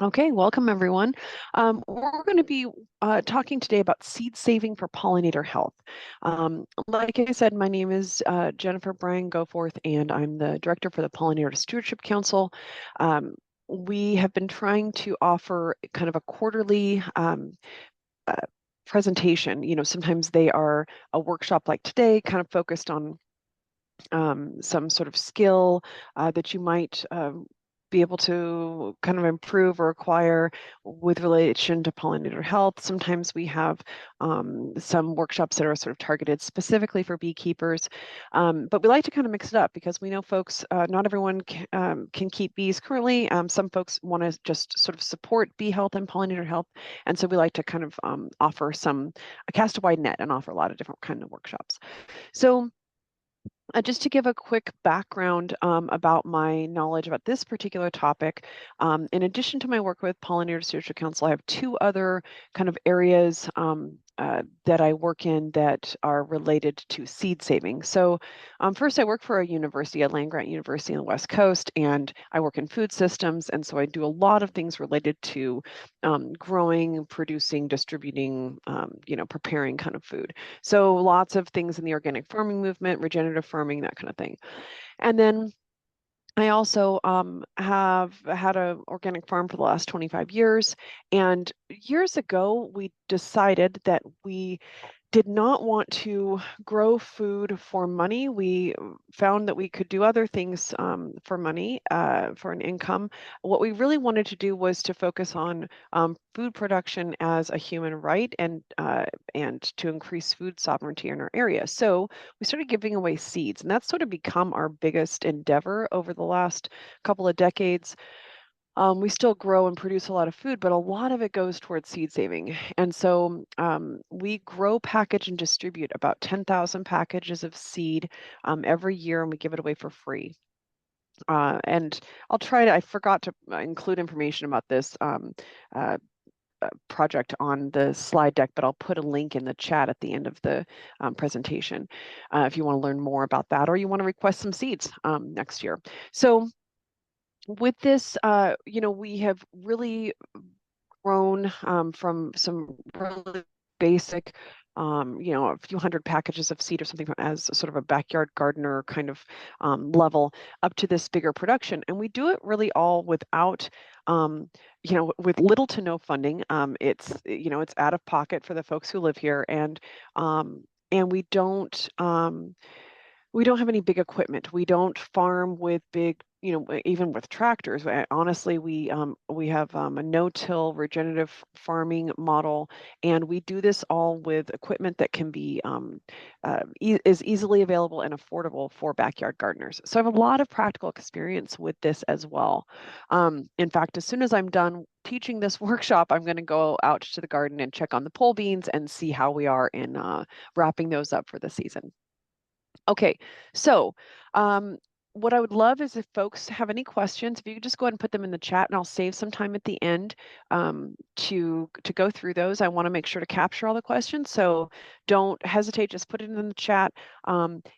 Okay, welcome everyone. We're going to be talking today about seed saving for pollinator health. Like I said, my name is Jennifer Bryan Goforth, and I'm the director for the Pollinator Stewardship Council. We have been trying to offer kind of a quarterly uh, presentation. Sometimes they are a workshop like today, kind of focused on some sort of skill that you might be able to kind of improve or acquire with relation to pollinator health. Sometimes we have some workshops that are sort of targeted specifically for beekeepers, but we like to kind of mix it up because we know folks, not everyone can keep bees currently. Some folks want to just sort of support bee health and pollinator health, and so we like to kind of offer cast a wide net and offer a lot of different kind of workshops. So just to give a quick background about my knowledge about this particular topic, in addition to my work with Pollinator Stewardship Council, I have two other kind of areas that I work in that are related to seed saving. So first, I work for a university, a land-grant university on the West Coast, and I work in food systems. And so I do a lot of things related to growing, producing, distributing, preparing kind of food. So lots of things in the organic farming movement, regenerative farming, that kind of thing. And then I also have had an organic farm for the last 25 years. And years ago, we decided that we did not want to grow food for money. We found that we could do other things for money, for an income. What we really wanted to do was to focus on food production as a human right and to increase food sovereignty in our area. So we started giving away seeds, and that's sort of become our biggest endeavor over the last couple of decades. We still grow and produce a lot of food, but a lot of it goes towards seed saving. And so we grow, package, and distribute about 10,000 packages of seed every year, and we give it away for free. And I forgot to include information about this uh, project on the slide deck, but I'll put a link in the chat at the end of the presentation if you want to learn more about that or you want to request some seeds next year. So with this, we have really grown from some really basic, a few hundred packages of seed or something as sort of a backyard gardener kind of level up to this bigger production. And we do it really all without, with little to no funding. It's out of pocket for the folks who live here, and we don't have any big equipment. We don't farm with big, even with tractors. Honestly, we have a no-till regenerative farming model, and we do this all with equipment that can be is easily available and affordable for backyard gardeners. So I have a lot of practical experience with this as well. In fact, as soon as I'm done teaching this workshop, I'm going to go out to the garden and check on the pole beans and see how we are in wrapping those up for the season. Okay, so what I would love is if folks have any questions, if you could just go ahead and put them in the chat, and I'll save some time at the end to go through those. I want to make sure to capture all the questions, so don't hesitate. Just put it in the chat.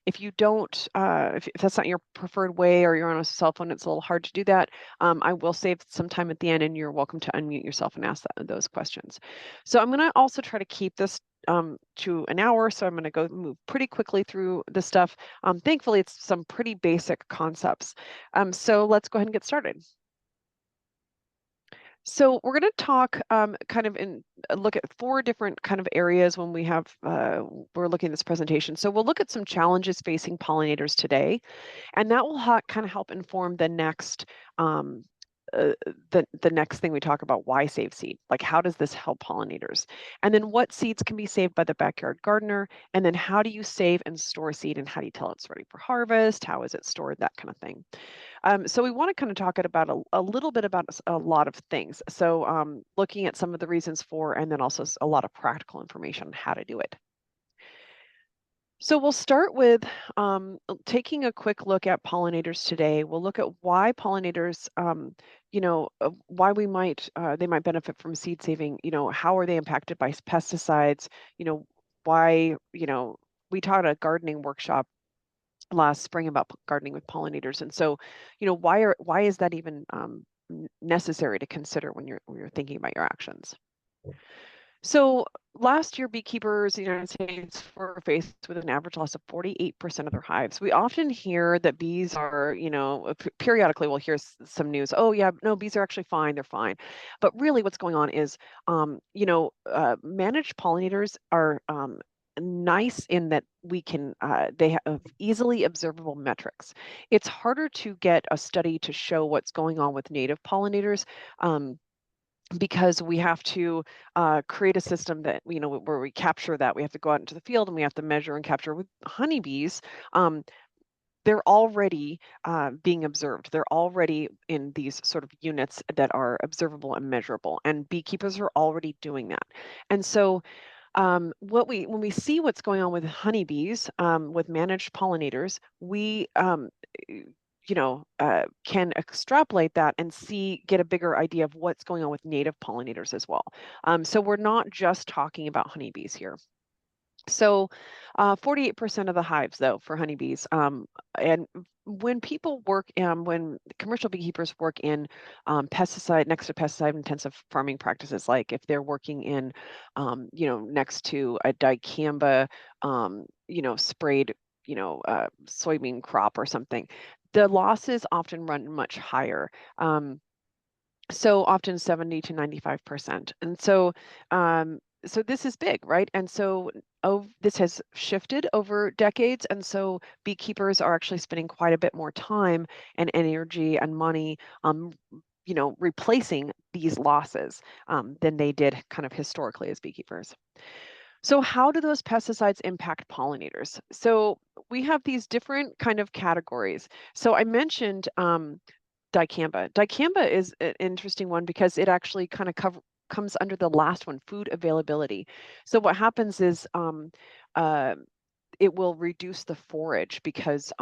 If you don't, if that's not your preferred way, or you're on a cell phone, it's a little hard to do that. I will save some time at the end, and you're welcome to unmute yourself and ask those questions. So I'm going to also try to keep this to an hour. So I'm going to move pretty quickly through the stuff. Thankfully, it's some pretty basic concepts. So let's go ahead and get started. So we're going to talk kind of look at 4 different kind of areas when we're looking at this presentation. So we'll look at some challenges facing pollinators today, and that will kind of help inform the next the next thing we talk about, why save seed? Like, how does this help pollinators? And then what seeds can be saved by the backyard gardener? And then how do you save and store seed, and how do you tell it's ready for harvest? How is it stored? That kind of thing. So we want to kind of talk about a little bit about a lot of things. So looking at some of the reasons for, and then also a lot of practical information on how to do it. So we'll start with taking a quick look at pollinators today. We'll look at why pollinators, why they might benefit from seed saving. How are they impacted by pesticides? Why, we taught a gardening workshop last spring about gardening with pollinators, and so, why is that even necessary to consider when you're thinking about your actions. So last year, beekeepers in the United States were faced with an average loss of 48% of their hives. We often hear that bees are, periodically we'll hear some news. Oh yeah, no, bees are actually fine. They're fine. But really what's going on is, managed pollinators are nice in that they have easily observable metrics. It's harder to get a study to show what's going on with native pollinators. Because we have to create a system that, where we capture that. We have to go out into the field and we have to measure and capture. With honeybees. They're already being observed. They're already in these sort of units that are observable and measurable, and beekeepers are already doing that. And so when we see what's going on with honeybees, with managed pollinators, we can extrapolate that and get a bigger idea of what's going on with native pollinators as well. So we're not just talking about honeybees here. So 48% of the hives, though, for honeybees. And when when commercial beekeepers work in next to pesticide intensive farming practices, like if they're working in, next to a dicamba, sprayed, soybean crop or something, the losses often run much higher. So often 70 to 95%. And so this is big, right? And so this has shifted over decades. And so beekeepers are actually spending quite a bit more time and energy and money, replacing these losses than they did kind of historically as beekeepers. So how do those pesticides impact pollinators? So we have these different kind of categories. So I mentioned dicamba. Dicamba is an interesting one because it actually kind of comes under the last one, food availability. So what happens is uh, it will reduce the forage because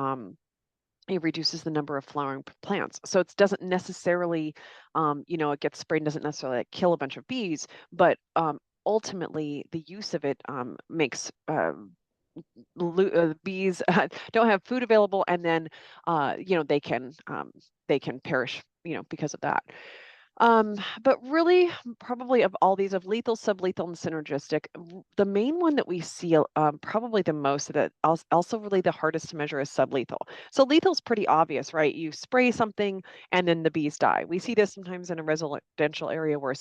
it reduces the number of flowering plants. So it doesn't necessarily, it gets sprayed and doesn't necessarily like, kill a bunch of bees, but ultimately the use of it makes bees don't have food available, and then they can perish because of that. But really, probably of all these, of lethal, sublethal, and synergistic, the main one that we see probably the most, that also really the hardest to measure, is sublethal. So lethal is pretty obvious, right? You spray something and then the bees die. We see this sometimes in a residential area where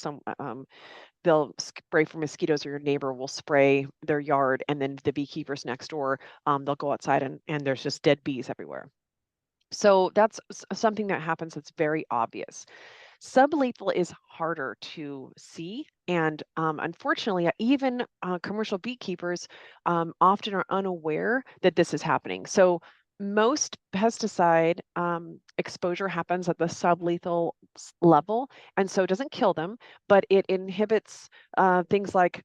they'll spray for mosquitoes, or your neighbor will spray their yard, and then the beekeepers next door, they'll go outside and there's just dead bees everywhere. So that's something that happens that's very obvious. Sublethal is harder to see, and unfortunately, even commercial beekeepers often are unaware that this is happening. So most pesticide exposure happens at the sublethal level, and so it doesn't kill them, but it inhibits things like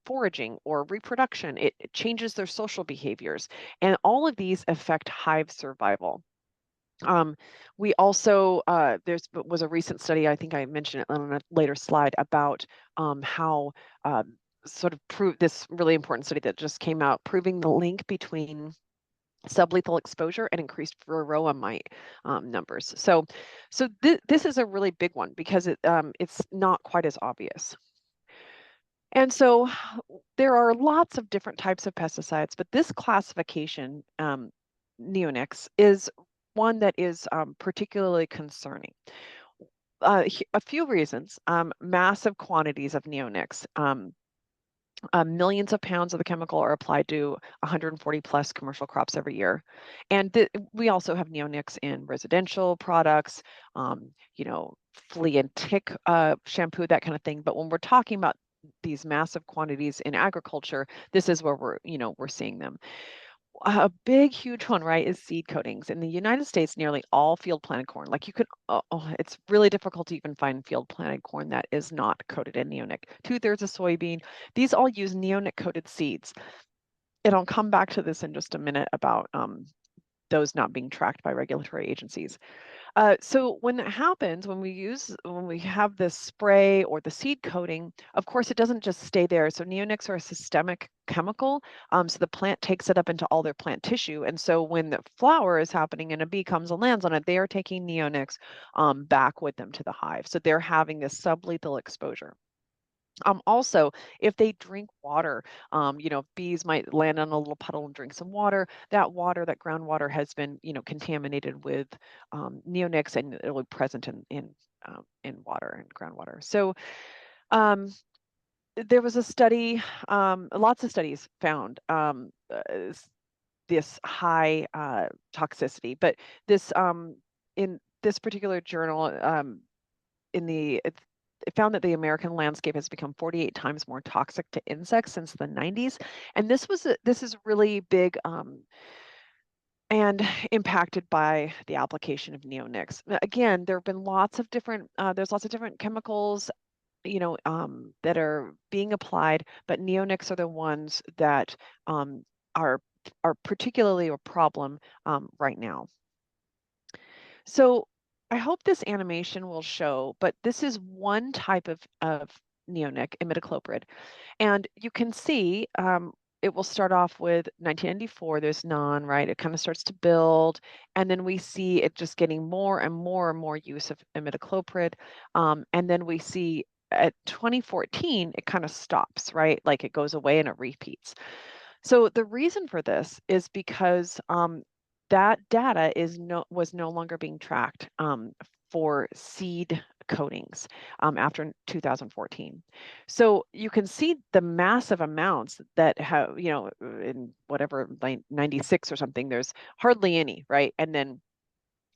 foraging or reproduction. It changes their social behaviors, and all of these affect hive survival. We also, was a recent study, I think I mentioned it on a later slide, about how sort of this really important study that just came out, proving the link between sublethal exposure and increased varroa mite numbers. So this is a really big one because it's not quite as obvious. And so there are lots of different types of pesticides, but this classification, neonics, is one that is particularly concerning. A few reasons: massive quantities of neonics. Millions of pounds of the chemical are applied to 140 plus commercial crops every year. And we also have neonics in residential products, flea and tick shampoo, that kind of thing. But when we're talking about these massive quantities in agriculture, this is where we're seeing them. A big, huge one, right, is seed coatings. In the United States, nearly all field planted corn, like it's really difficult to even find field planted corn that is not coated in neonic. 2/3 of soybean, these all use neonic coated seeds. And I'll come back to this in just a minute about those not being tracked by regulatory agencies. So when that happens, when we have this spray or the seed coating, of course, it doesn't just stay there. So neonics are a systemic chemical. So the plant takes it up into all their plant tissue. And so when the flower is happening and a bee comes and lands on it, they are taking neonics back with them to the hive. So they're having this sublethal exposure. Also, if they drink water, bees might land on a little puddle and drink some water. That water, that groundwater, has been, contaminated with neonics, and it'll be present in water and groundwater. So um, there was a study, lots of studies found this high toxicity, but this in this particular journal, it found that the American landscape has become 48 times more toxic to insects since the 90s. And this is really big and impacted by the application of neonics. Again, there have been there's lots of different chemicals, that are being applied, but neonics are the ones that are are particularly a problem right now. So I hope this animation will show, but this is one type of neonic, imidacloprid. And you can see it will start off with 1994, there's none, right? It kind of starts to build. And then we see it just getting more and more and more use of imidacloprid. And then we see at 2014, it kind of stops, right? Like it goes away and it repeats. So the reason for this is because that data was no longer being tracked for seed coatings after 2014. So you can see the massive amounts that have, in whatever, like 96 or something, there's hardly any, right? And then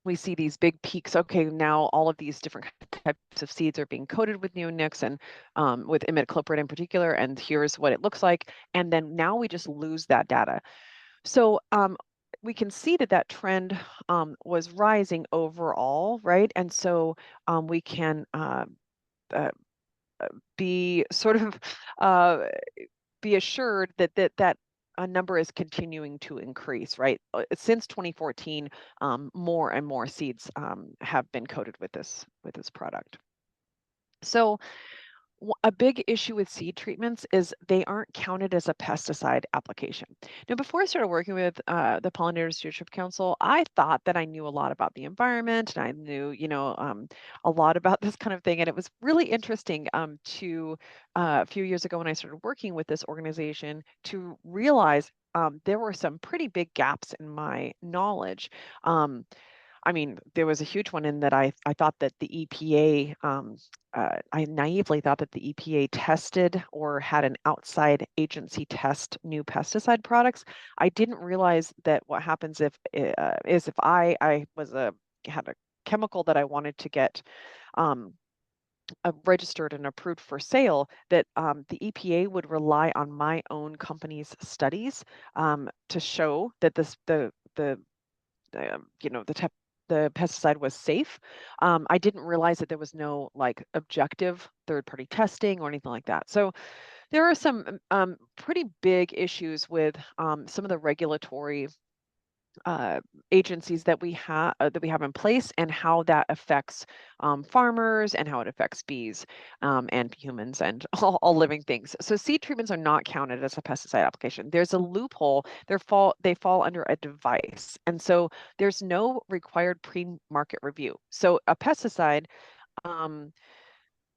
we see these big peaks. Okay, now all of these different types of seeds are being coated with neonics and with imidacloprid in particular, and here's what it looks like. And then now we just lose that data. So we can see that that trend was rising overall, right? And so we can uh, be sort of be assured that that number is continuing to increase, right? Since 2014, more and more seeds have been coated with this product. So a big issue with seed treatments is they aren't counted as a pesticide application. Now, before I started working with the Pollinator Stewardship Council, I thought that I knew a lot about the environment and I knew, a lot about this kind of thing. And it was really interesting to a few years ago when I started working with this organization to realize there were some pretty big gaps in my knowledge. I mean, there was a huge one in that I thought that the EPA, I naively thought that the EPA tested or had an outside agency test new pesticide products. I didn't realize that what happens is if I had a chemical that I wanted to get registered and approved for sale, that the EPA would rely on my own company's studies to show that the pesticide was safe. I didn't realize that there was no like objective third-party testing or anything like that. So there are some pretty big issues with some of the regulatory uh, agencies that we have in place, and how that affects farmers and how it affects bees and humans and all living things. So seed treatments are not counted as a pesticide application. There's a loophole. They fall under a device, and so there's no required pre-market review. So a pesticide,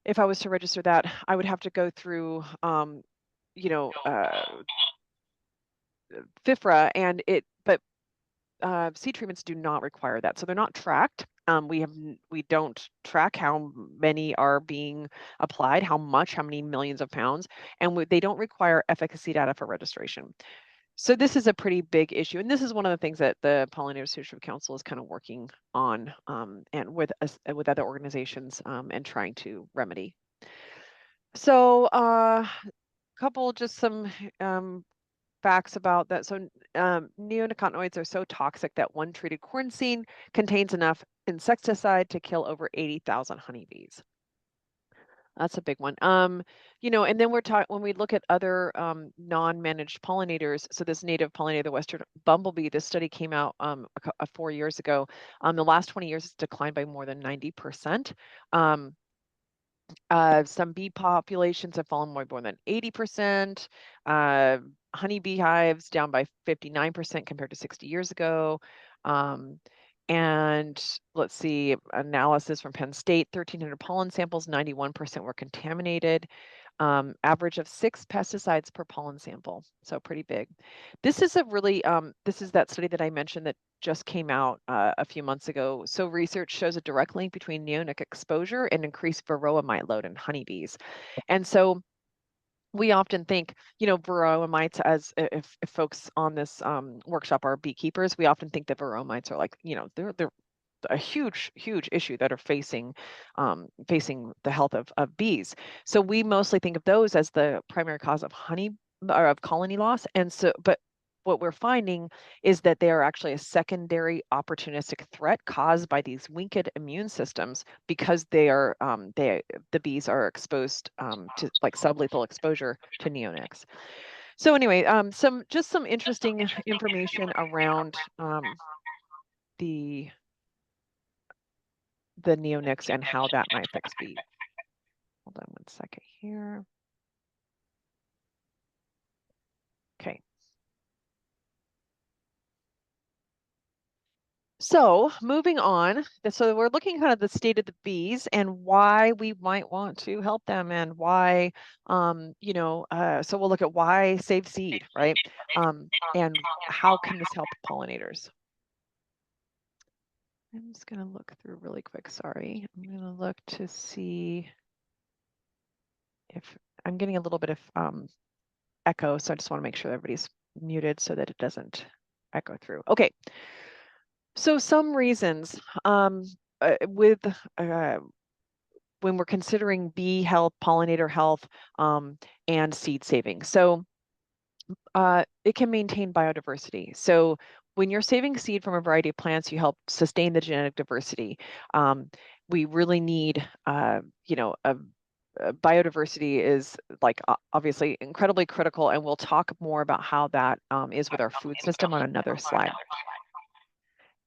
if I was to register that, I would have to go through you know uh, FIFRA, and but seed treatments do not require that, so they're not tracked. We don't track how many are being applied, how many millions of pounds, and they don't require efficacy data for registration. So this is a pretty big issue, and this is one of the things that the Pollinator Stewardship Council is kind of working on, and with other organizations, and trying to remedy. So just some facts about that. So neonicotinoids are so toxic that one treated corn seed contains enough insecticide to kill over 80,000 honeybees. That's a big one. And then we're talking when we look at other non-managed pollinators. So this native pollinator, the western bumblebee, this study came out 4 years ago. The last 20 years, it's declined by more than 90%. Some bee populations have fallen more than 80%. Honey beehives down by 59% compared to 60 years ago. And let's see, analysis from Penn State, 1,300 pollen samples, 91% were contaminated. Average of 6 pesticides per pollen sample, so pretty big. This is this is that study that I mentioned that just came out a few months ago. So research shows a direct link between neonic exposure and increased varroa mite load in honeybees. And so we often think, varroa mites, as if folks on this workshop are beekeepers, we often think that varroa mites are like, they're a huge issue that are facing the health of bees. So we mostly think of those as the primary cause of honey or of colony loss. And so, but what we're finding is that they are actually a secondary opportunistic threat caused by these weakened immune systems because the bees are exposed to like sublethal exposure to neonics. So anyway, some interesting information around the neonics and how that might affect bees. Hold on one second here. Okay. So moving on, so we're looking kind of the state of the bees and why we might want to help them and why, so we'll look at why save seed, right? And how can this help pollinators? I'm just going to look through really quick. Sorry. I'm going to look to see if I'm getting a little bit of echo. So I just want to make sure everybody's muted so that it doesn't echo through. Okay. So some reasons with when we're considering bee health, pollinator health, and seed saving. So it can maintain biodiversity. So when you're saving seed from a variety of plants, you help sustain the genetic diversity. We really need, biodiversity is like obviously incredibly critical, and we'll talk more about how that is with our food system on another slide.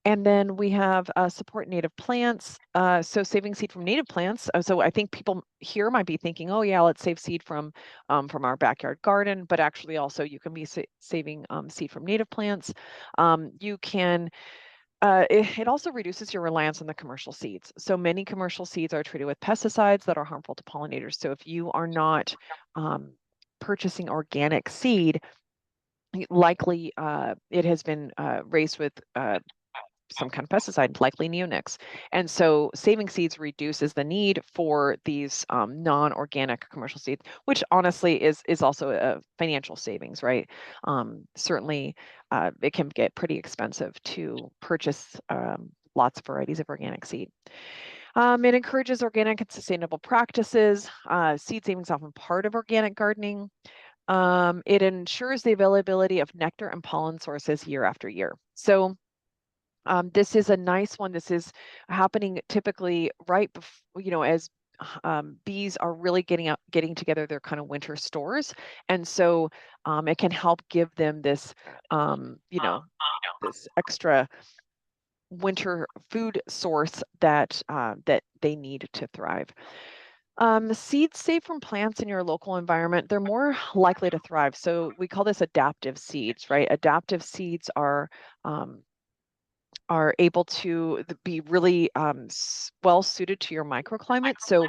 And then we have support native plants. So saving seed from native plants. So I think people here might be thinking, oh yeah, let's save seed from our backyard garden, but actually also you can be saving seed from native plants. You can, it also reduces your reliance on the commercial seeds. So many commercial seeds are treated with pesticides that are harmful to pollinators. So if you are not purchasing organic seed, likely it has been raised with some kind of pesticide, likely neonics. And so saving seeds reduces the need for these non-organic commercial seeds, which honestly is also a financial savings, right? Certainly, it can get pretty expensive to purchase lots of varieties of organic seed. It encourages organic and sustainable practices. Seed saving is often part of organic gardening. It ensures the availability of nectar and pollen sources year after year. So this is a nice one. This is happening typically right before, as bees are really getting together their kind of winter stores. And so it can help give them this, this extra winter food source that they need to thrive. Seeds saved from plants in your local environment, they're more likely to thrive. So we call this adaptive seeds, right? Adaptive seeds are able to be really well suited to your microclimate. So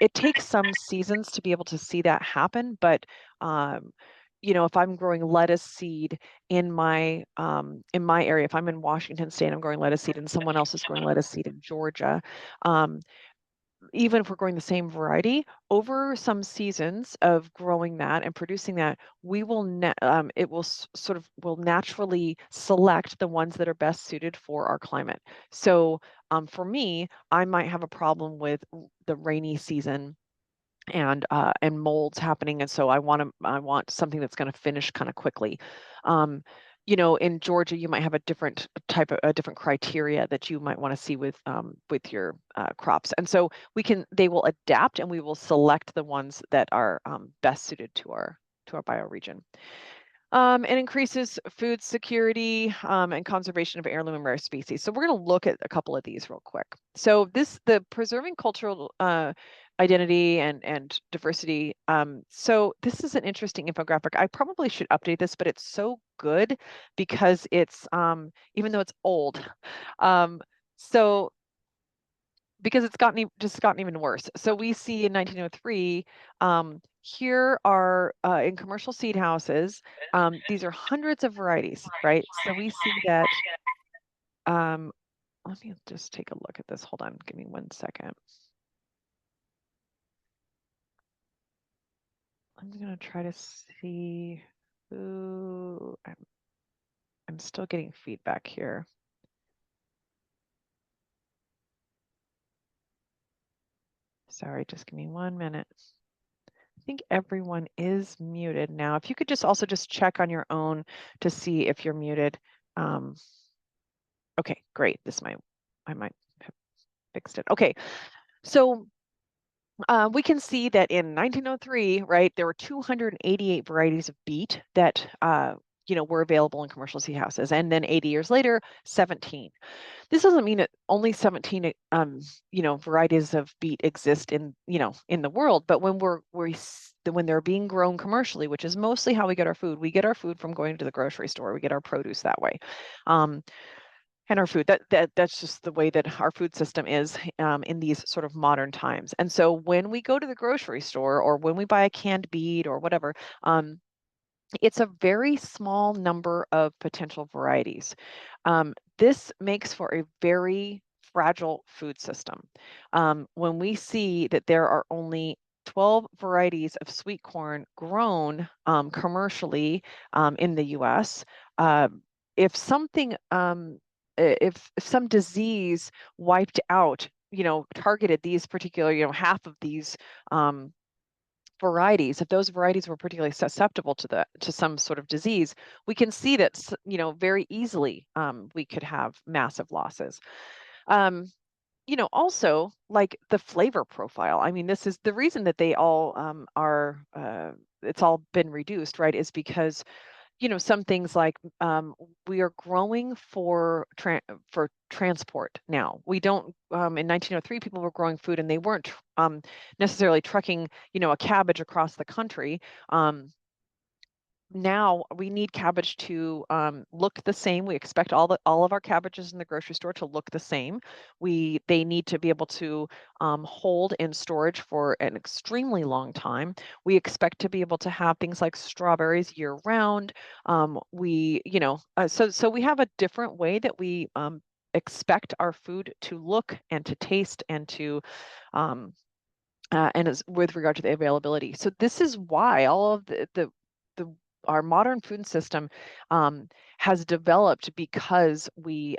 it takes some seasons to be able to see that happen. But if I'm growing lettuce seed in my area, if I'm in Washington State, I'm growing lettuce seed, and someone else is growing lettuce seed in Georgia. Even if we're growing the same variety, over some seasons of growing that and producing that, we will it will will naturally select the ones that are best suited for our climate. So for me, I might have a problem with the rainy season and molds happening, and so I want something that's going to finish kind of quickly. in Georgia, you might have a different criteria that you might want to see with your crops. And so they will adapt, and we will select the ones that are best suited to our bioregion. It increases food security and conservation of heirloom and rare species. So we're going to look at a couple of these real quick. So the preserving cultural identity and diversity. So this is an interesting infographic. I probably should update this, but it's so good because it's even though it's old. So because it's gotten even worse. So we see in 1903, here are in commercial seed houses, these are hundreds of varieties, right? So we see that, let me just take a look at this. Hold on, give me 1 second. I'm gonna try to see who, I'm still getting feedback here. Sorry, just give me 1 minute. I think everyone is muted now. If you could just also just check on your own to see if you're muted. Okay, great. I might have fixed it. Okay, so we can see that in 1903, right, there were 288 varieties of beet that were available in commercial seed houses, and then 80 years later, 17. This doesn't mean that only 17 varieties of beet exist in the world, but when they're being grown commercially, which is mostly how we get our food from going to the grocery store. We get our produce that way. And our food, that's just the way that our food system is in these sort of modern times. And so when we go to the grocery store or when we buy a canned beet or whatever, it's a very small number of potential varieties. This makes for a very fragile food system. When we see that there are only 12 varieties of sweet corn grown commercially in the US, if something if some disease wiped out, targeted these particular, half of these varieties, if those varieties were particularly susceptible to some sort of disease, we can see that, very easily we could have massive losses. Also like the flavor profile. I mean, this is the reason that they all are, it's all been reduced, right? Is because some things like we are growing for transport now. We don't, in 1903, people were growing food and they weren't necessarily trucking, a cabbage across the country. Now we need cabbage to look the same. We expect all of our cabbages in the grocery store to look the same. They need to be able to hold in storage for an extremely long time. We expect to be able to have things like strawberries year round. So we have a different way that we expect our food to look and to taste and to and as with regard to the availability. So this is why all of the our modern food system has developed because we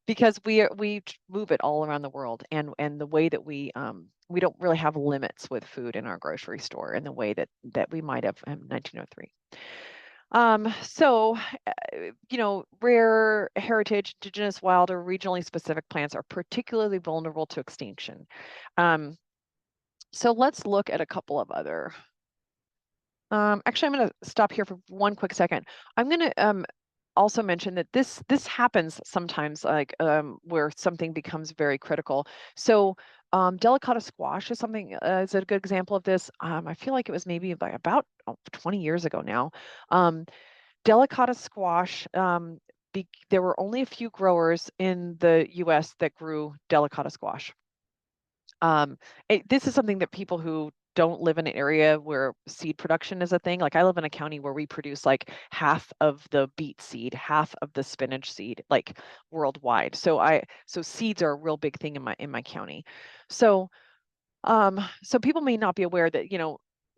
because we move it all around the world, and the way that we don't really have limits with food in our grocery store in the way that we might have in 1903. So, rare heritage, indigenous, wild, or regionally specific plants are particularly vulnerable to extinction. So let's look at a couple of other. Actually, I'm going to stop here for 1 quick second. I'm going to also mention that this happens sometimes, like where something becomes very critical. So delicata squash is something is a good example of this. I feel like it was maybe like about 20 years ago now. Delicata squash. There were only a few growers in the U.S. that grew delicata squash. This is something that people who don't live in an area where seed production is a thing. Like I live in a county where we produce like half of the beet seed, half of the spinach seed, like worldwide. So seeds are a real big thing in my county. So so people may not be aware that,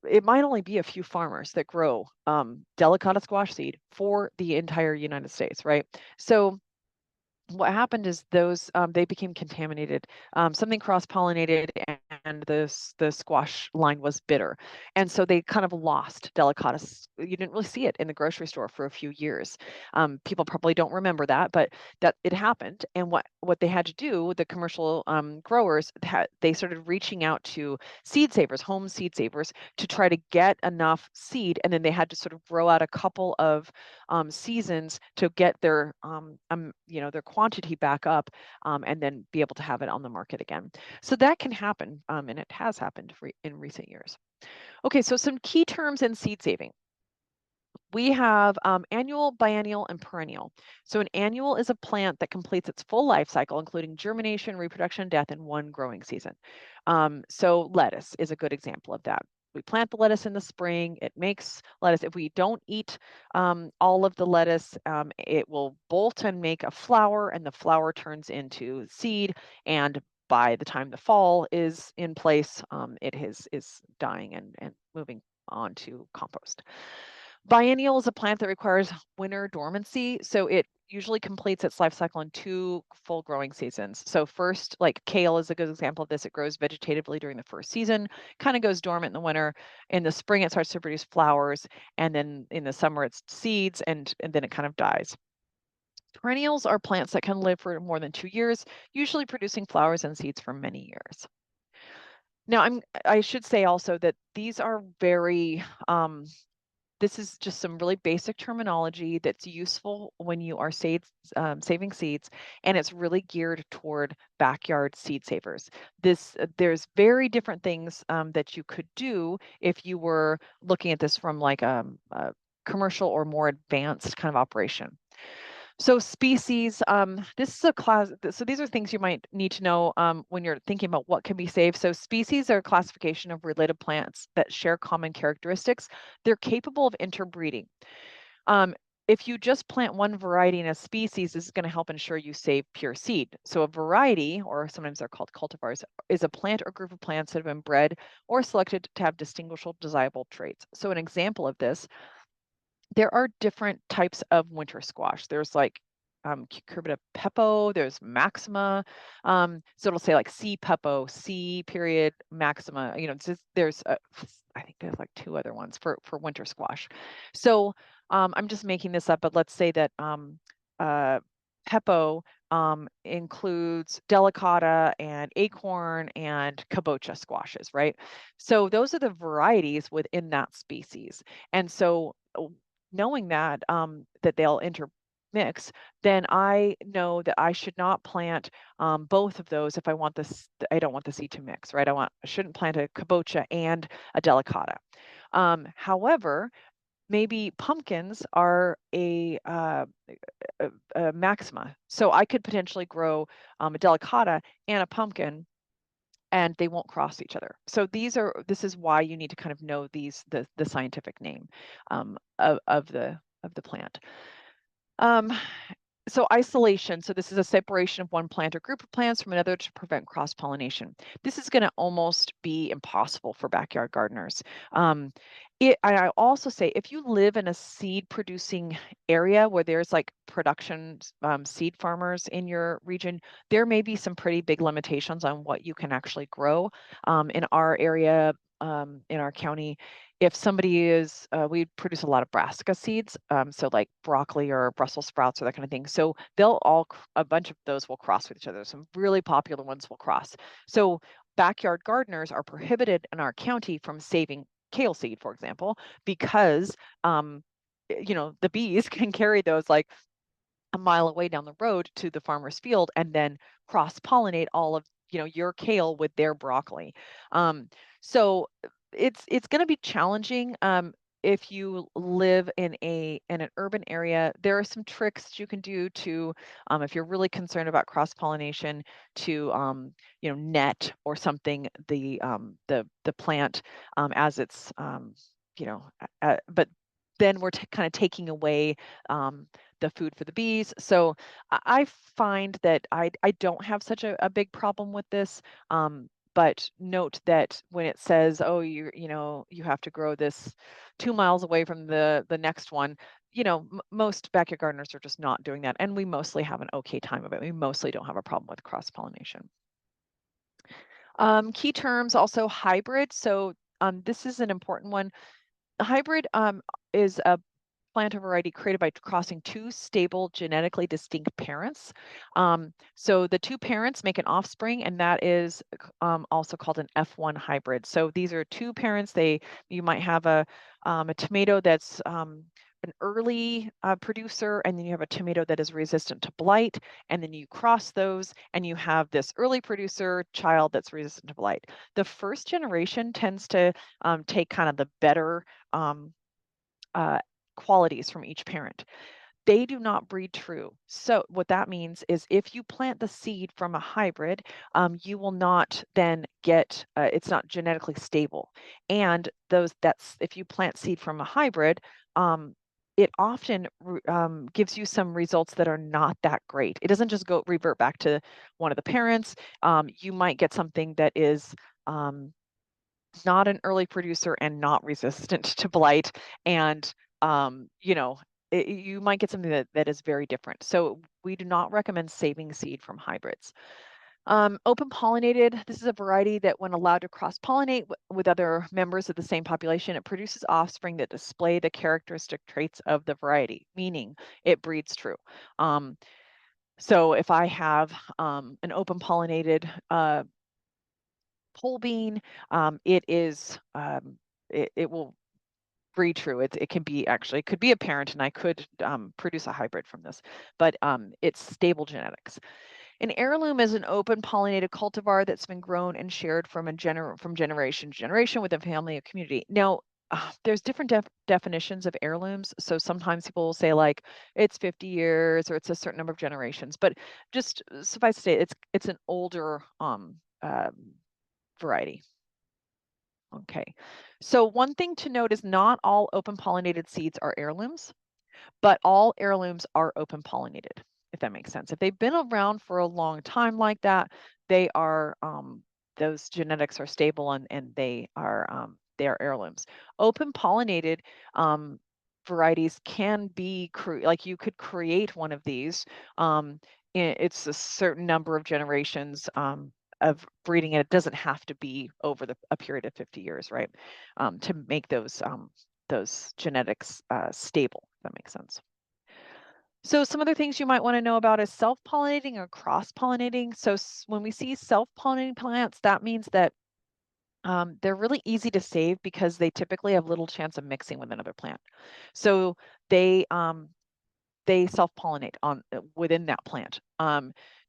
it might only be a few farmers that grow delicata squash seed for the entire United States, right? So what happened is those they became contaminated. Something cross-pollinated, the squash line was bitter. And so they kind of lost delicatas. You didn't really see it in the grocery store for a few years. People probably don't remember that, but that it happened. And what they had to do, the commercial growers, they started reaching out to seed savers, home seed savers, to try to get enough seed. And then they had to sort of grow out a couple of seasons to get their their quantity back up, and then be able to have it on the market again. So that can happen, and it has happened in recent years. Okay, so some key terms in seed saving. We have annual, biennial, and perennial. So an annual is a plant that completes its full life cycle, including germination, reproduction, death in one growing season. So lettuce is a good example of that. We plant the lettuce in the spring, it makes lettuce. If we don't eat all of the lettuce, it will bolt and make a flower, and the flower turns into seed. And by the time the fall is in place, it is dying and moving on to compost. Biennial is a plant that requires winter dormancy, so it usually completes its life cycle in 2 full growing seasons. So first, like kale is a good example of this. It grows vegetatively during the first season, kind of goes dormant in the winter. In the spring, it starts to produce flowers, and then in the summer, it's seeds, and then it kind of dies. Perennials are plants that can live for more than 2 years, usually producing flowers and seeds for many years. Now, I should say also that these are very this is just some really basic terminology that's useful when you are saving seeds, and it's really geared toward backyard seed savers. There's very different things that you could do if you were looking at this from like a commercial or more advanced kind of operation. So species, this is a class. So these are things you might need to know when you're thinking about what can be saved. So species are a classification of related plants that share common characteristics. They're capable of interbreeding. Um, if you just plant one variety in a species, this is going to help ensure you save pure seed. So a variety, or sometimes they're called cultivars, is a plant or group of plants that have been bred or selected to have distinguishable, desirable traits. So an example of this, there are different types of winter squash. There's like cucurbita pepo, there's maxima. So it'll say like C pepo, C period maxima. There's I think there's like 2 other ones for winter squash. So I'm just making this up, but let's say that pepo includes delicata and acorn and kabocha squashes, right? So those are the varieties within that species. And so knowing that that they'll intermix, then I know that I should not plant both of those if I want this. I don't want the seed to mix, right? I shouldn't plant a kabocha and a delicata. However, maybe pumpkins are a maxima, so I could potentially grow a delicata and a pumpkin, and they won't cross each other. So this is why you need to kind of know the scientific name of the plant. Um, so isolation. So this is a separation of one plant or group of plants from another to prevent cross-pollination. This is going to almost be impossible for backyard gardeners. I also say if you live in a seed producing area where there's like production seed farmers in your region, there may be some pretty big limitations on what you can actually grow. In our area, in our county, if somebody we produce a lot of brassica seeds, so like broccoli or Brussels sprouts or that kind of thing. So a bunch of those will cross with each other. Some really popular ones will cross. So backyard gardeners are prohibited in our county from saving kale seed, for example, because the bees can carry those like a mile away down the road to the farmer's field and then cross-pollinate all of your kale with their broccoli. So it's going to be challenging if you live in an urban area. There are some tricks you can do to, if you're really concerned about cross-pollination, to net or something the plant as it's but then we're kind of taking away the food for the bees. So I find that I don't have such a big problem with this. But note that when it says, oh, you have to grow this 2 miles away from the next one, most backyard gardeners are just not doing that. And we mostly have an okay time of it. We mostly don't have a problem with cross-pollination. Key terms also hybrid. So this is an important one. A hybrid is a plant or variety created by crossing two stable, genetically distinct parents. So the two parents make an offspring, and that is also called an F1 hybrid. So these are two parents. You might have a tomato that's an early producer, and then you have a tomato that is resistant to blight, and then you cross those, and you have this early producer child that's resistant to blight. The first generation tends to take kind of the better uh, qualities from each parent. They do not breed true. So what that means is if you plant the seed from a hybrid, you will not then get, it's not genetically stable. And if you plant seed from a hybrid, it often gives you some results that are not that great. It doesn't just revert back to one of the parents. You might get something that is not an early producer and not resistant to blight. And, you know, you might get something that is very different. So we do not recommend saving seed from hybrids. Open pollinated, this is a variety that when allowed to cross-pollinate with other members of the same population, it produces offspring that display the characteristic traits of the variety, meaning it breeds true. So if I have an open pollinated pole bean, it will breed true. It can be actually, it could be a parent, and I could produce a hybrid from this, but it's stable genetics. An heirloom is an open pollinated cultivar that's been grown and shared from generation to generation with a family or community. Now, there's different definitions of heirlooms. So sometimes people will say like it's 50 years or it's a certain number of generations, but just suffice to say, it's an older variety. Okay, so one thing to note is not all open pollinated seeds are heirlooms, but all heirlooms are open pollinated, if that makes sense. If they've been around for a long time like that, they are those genetics are stable, and they are heirlooms. Open pollinated varieties can be like you could create one of these. It's a certain number of generations of breeding, and it doesn't have to be over a period of 50 years, right? To make those genetics stable, if that makes sense. So some other things you might want to know about is self-pollinating or cross-pollinating. So when we see self-pollinating plants, that means that they're really easy to save because they typically have little chance of mixing with another plant. So they self-pollinate within that plant.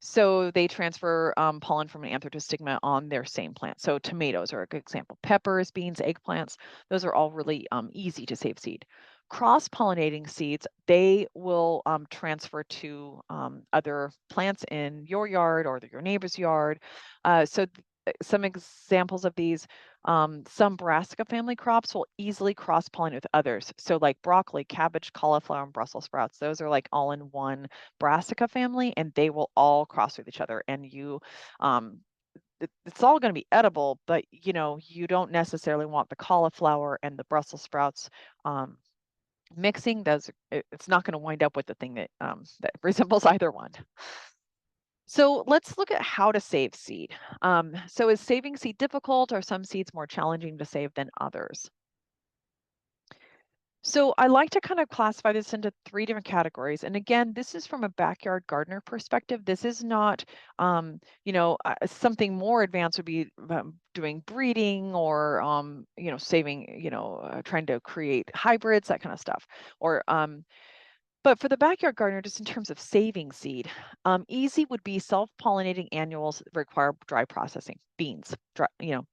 So they transfer pollen from an anther to stigma on their same plant. So tomatoes are a good example. Peppers, beans, eggplants, those are all really easy to save seed. Cross-pollinating seeds, they will transfer to other plants in your yard or your neighbor's yard. So some examples of these, some brassica family crops will easily cross-pollinate with others. So like broccoli, cabbage, cauliflower, and Brussels sprouts, those are like all in one brassica family, and they will all cross with each other. And it's all going to be edible, but you don't necessarily want the cauliflower and the Brussels sprouts mixing. It's not going to wind up with the thing that resembles either one. So let's look at how to save seed. So is saving seed difficult? Or some seeds more challenging to save than others? So I like to kind of classify this into three different categories. And again, this is from a backyard gardener perspective. This is not, something more advanced would be doing breeding or, saving, trying to create hybrids, that kind of stuff. Or but for the backyard gardener, just in terms of saving seed, easy would be self-pollinating annuals that require dry processing. Beans,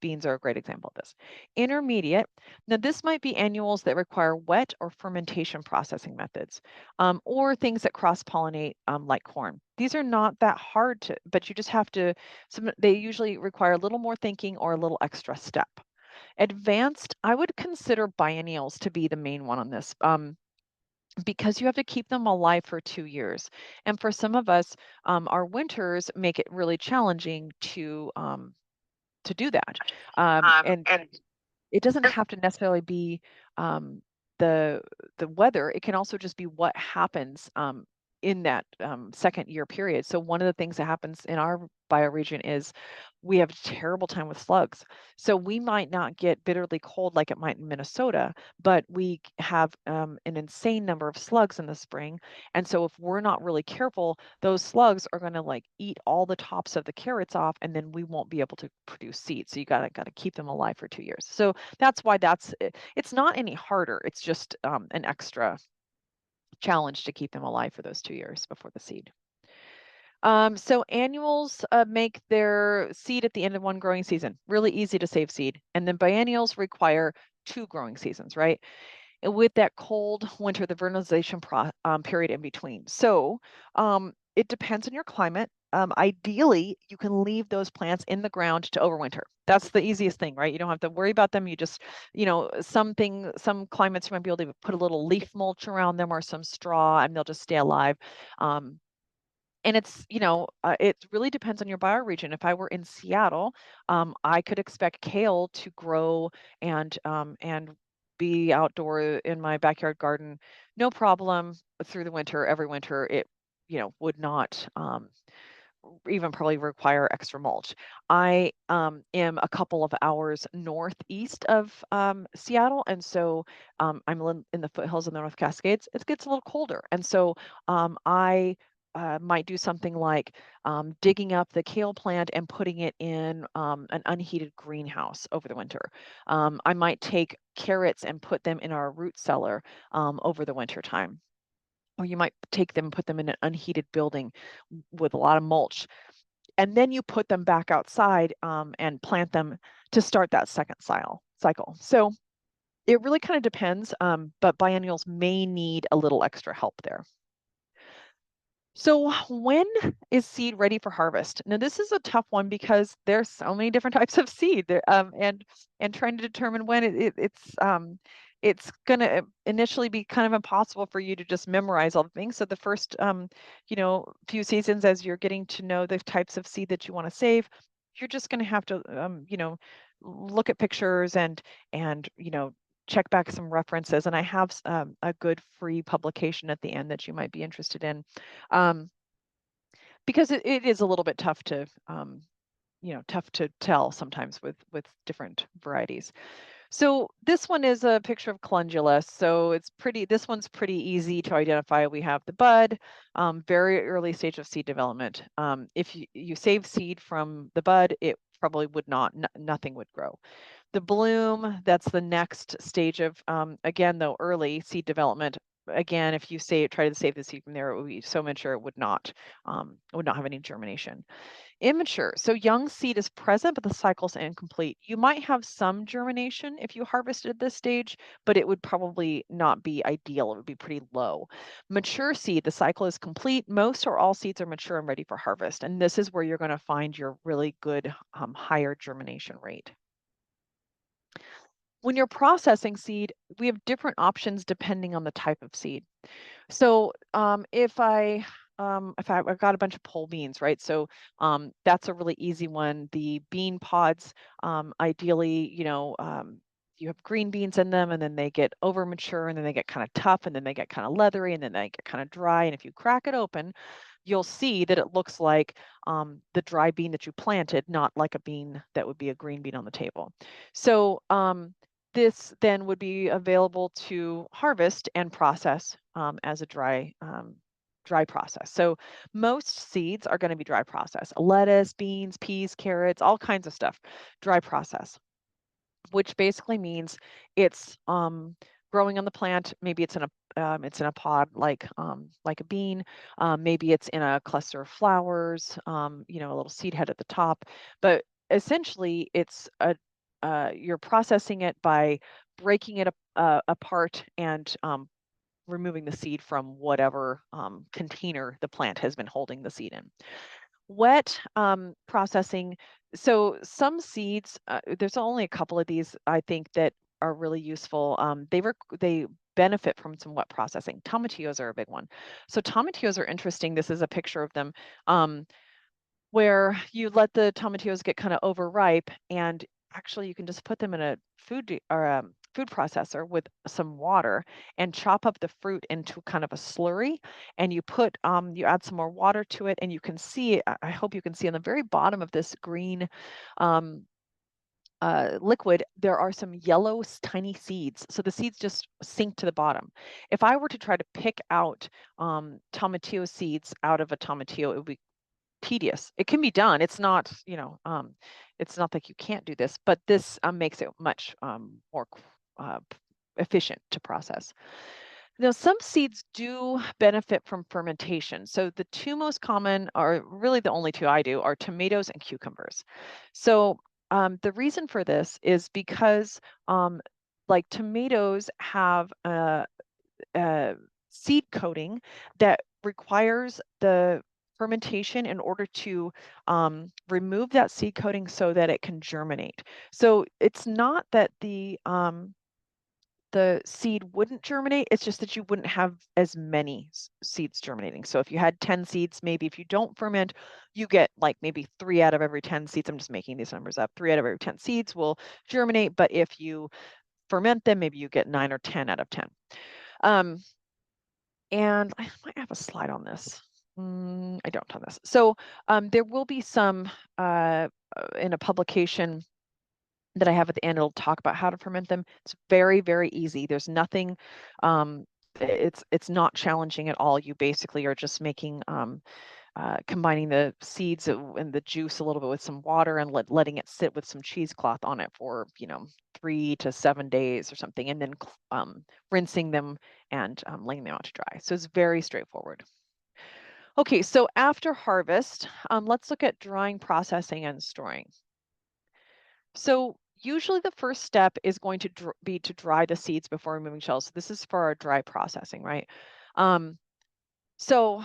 beans are a great example of this. Intermediate, now this might be annuals that require wet or fermentation processing methods, or things that cross-pollinate like corn. These are not that hard to, but you just have to, they usually require a little more thinking or a little extra step. Advanced, I would consider biennials to be the main one on this. Because you have to keep them alive for 2 years. And for some of us, our winters make it really challenging to do that. And And it doesn't have to necessarily be the weather. It can also just be what happens in that second year period. So one of the things that happens in our bioregion is we have a terrible time with slugs. So we might not get bitterly cold like it might in Minnesota, but we have an insane number of slugs in the spring. And so if we're not really careful, those slugs are going to like eat all the tops of the carrots off, and then we won't be able to produce seed. So you gotta keep them alive for 2 years. So that's why it's not any harder. It's just an extra challenge to keep them alive for those 2 years before the seed. So annuals make their seed at the end of one growing season. Really easy to save seed. And then biennials require 2 growing seasons, right? And with that cold winter, the vernalization period in between. So it depends on your climate. Ideally, you can leave those plants in the ground to overwinter. That's the easiest thing, right? You don't have to worry about them. You just, some climates you might be able to put a little leaf mulch around them or some straw, and they'll just stay alive. And it really depends on your bioregion. If I were in Seattle, I could expect kale to grow and be outdoor in my backyard garden, no problem through the winter. Every winter, it would not even probably require extra mulch. I am a couple of hours northeast of Seattle, and so I'm in the foothills of the North Cascades. It gets a little colder, and so I might do something like digging up the kale plant and putting it in an unheated greenhouse over the winter. I might take carrots and put them in our root cellar over the winter time. Or you might take them and put them in an unheated building with a lot of mulch, and then you put them back outside and plant them to start that second cycle. So it really kind of depends, but biennials may need a little extra help there. So when is seed ready for harvest? Now this is a tough one because there's so many different types of seed there, and trying to determine when it's going to initially be kind of impossible for you to just memorize all the things. So the first few seasons, as you're getting to know the types of seed that you want to save, you're just going to have to look at pictures and check back some references. And I have a good free publication at the end that you might be interested in, because it is a little bit tough to tell sometimes with different varieties. So this one is a picture of calendula. So this one's pretty easy to identify. We have the bud, very early stage of seed development. If you save seed from the bud, it probably would nothing would grow. The bloom, that's the next stage of, again, though early seed development. Again, if you try to save the seed from there, it would be so mature it would not have any germination. Immature, so young seed is present, but the cycle's incomplete. You might have some germination if you harvested this stage, but it would probably not be ideal. It would be pretty low. Mature seed, the cycle is complete. Most or all seeds are mature and ready for harvest. And this is where you're going to find your really good higher germination rate. When you're processing seed, we have different options depending on the type of seed. So if I've got a bunch of pole beans, right? So that's a really easy one. The bean pods, ideally, you have green beans in them, and then they get over mature, and then they get kind of tough, and then they get kind of leathery, and then they get kind of dry. And if you crack it open, you'll see that it looks like the dry bean that you planted, not like a bean that would be a green bean on the table. So this then would be available to harvest and process as a dry process. So most seeds are going to be dry process. Lettuce, beans, peas, carrots, all kinds of stuff, dry process, which basically means it's growing on the plant. Maybe it's in a pod like a bean. Maybe it's in a cluster of flowers. A little seed head at the top. But essentially, you're processing it by breaking it apart and removing the seed from whatever container the plant has been holding the seed in. Wet processing. So some seeds, there's only a couple of these I think that are really useful. They benefit from some wet processing. Tomatillos are a big one. So tomatillos are interesting. This is a picture of them. Where you let the tomatillos get kind of overripe, and actually you can just put them in a food processor with some water and chop up the fruit into kind of a slurry, and you add some more water to it, and you can see, I hope you can see on the very bottom of this green um, liquid, there are some yellow tiny seeds. So the seeds just sink to the bottom. If I were to try to pick out tomatillo seeds out of a tomatillo, it would be tedious. It can be done. It's not, it's not like you can't do this, but this makes it much more uh, efficient to process. Now, some seeds do benefit from fermentation. So the two most common, are really the only two I do, are tomatoes and cucumbers. So the reason for this is because like tomatoes have a seed coating that requires the fermentation in order to remove that seed coating so that it can germinate. So it's not that the seed wouldn't germinate, it's just that you wouldn't have as many seeds germinating. So if you had 10 seeds, maybe if you don't ferment, you get like maybe 3 out of every 10 seeds. I'm just making these numbers up. 3 out of every 10 seeds will germinate, but if you ferment them, maybe you get 9 or 10 out of 10. And I might have a slide on this. I don't on this. So there will be some in a publication that I have at the end. It'll talk about how to ferment them. It's very, very easy. There's nothing. It's not challenging at all. You basically are just making combining the seeds and the juice a little bit with some water and letting it sit with some cheesecloth on it for 3 to 7 days or something, and then rinsing them and laying them out to dry. So it's very straightforward. Okay, so after harvest, let's look at drying, processing, and storing. So usually the first step is going to be to dry the seeds before removing shells. So this is for our dry processing, right? So